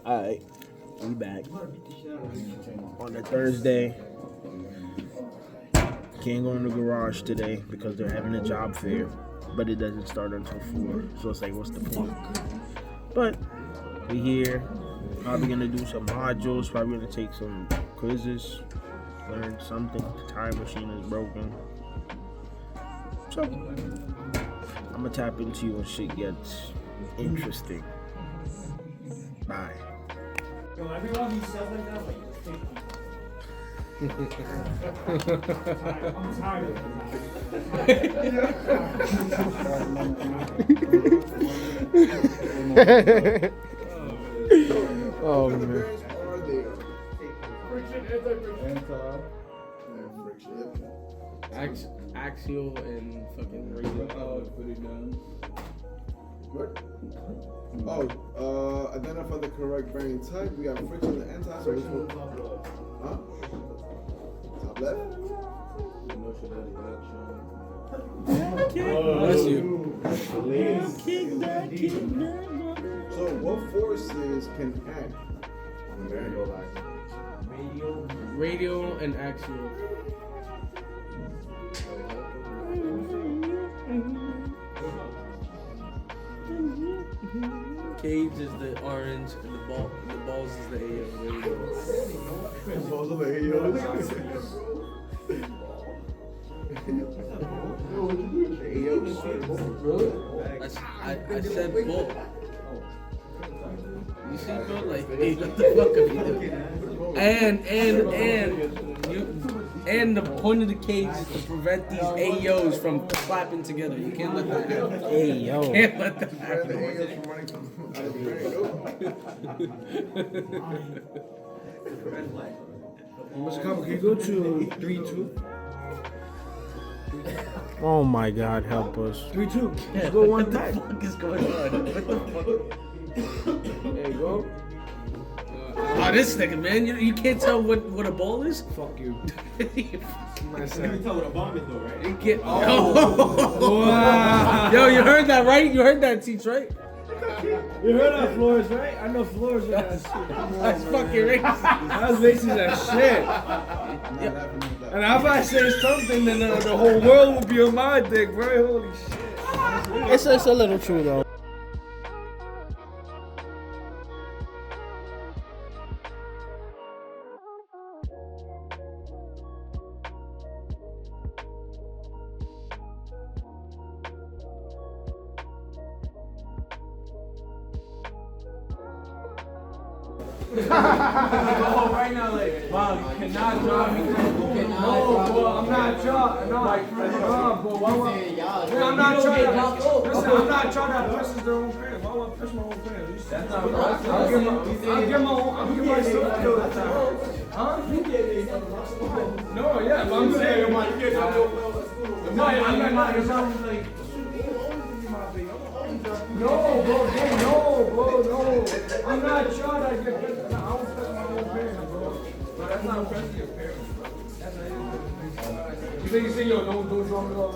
Alright, we back on a Thursday. Can't go in the garage today because they're having a job fair, but it doesn't start until 4. So it's like, what's the point? But we here. Probably gonna do some modules. Probably gonna take some quizzes. Learn something. The time machine is broken. So I'm gonna tap into you when shit gets interesting. Bye. Yo, everyone who says like that, like, take I'm tired of it. Oh man. Axial and fucking radial. What? Identify the correct bearing type. We got friction and anti-friction. Huh? Top left? Bless you. So what forces can act on the bearing? Radial and axial. Cage is the orange, and the balls is the AO. Balls of the AO. I said ball. You see, bro? Like, hey, what the fuck are you doing? And the point of the cage is to prevent these AOs from clapping together. You can't let that happen. Ayo. Can't let that happen. Mr. Copper, can you go to 3-2? Oh my God, help us. 3-2. Let's go one time. What the fuck is going on? What the fuck? There you go. Oh, this nigga, man. You can't tell what a ball is? Fuck you. You can tell what a bomb is though, right? You can't. Oh. Wow. Yo, you heard that, right? You heard that, Teach, right? You heard that, Flores, right? I know Flores with that shit. That's fucking racist. That's racist as shit. And if I say something, then the whole world will be on my dick, bro. Holy shit. It's a little true though. Oh, right now, like, wow, you cannot drop me. No, bro, I'm not trying. No, bro, why would I'm not trying to. Listen, I'm not trying to push their own parents. Why would I push my own parents? That's not right. I'll give myself to it. Huh? No, yeah, but I'm saying, I'm not like. No, bro, no. I'm not trying to get pissed. I don't press my own parents, bro. But that's not pressing your parents, bro. That's not it. You say, yo, don't draw me off.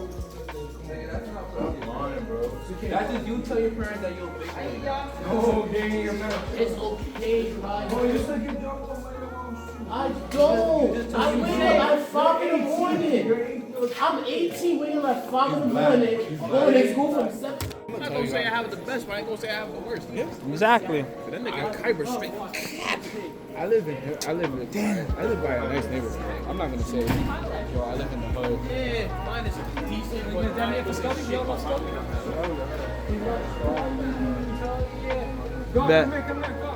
That's not pressing your parents, bro. That's just you tell your parents that you're a big boy. No, gang, you're not. It's okay, right? Bro, you still get dropped off by your mom's shoe. I don't. I wake up at 5 in the morning. I'm 18, waking up at 5 in the morning, going to school from 7. I'm not gonna say I have the best, but I ain't gonna say I have the worst. Exactly. That nigga Kyber straight. I live by a nice neighborhood. I'm not gonna say, yo, I live in the hood. Yeah, mine is decent. But down here for Scully, you know Scully? Go, Bet. make him let go.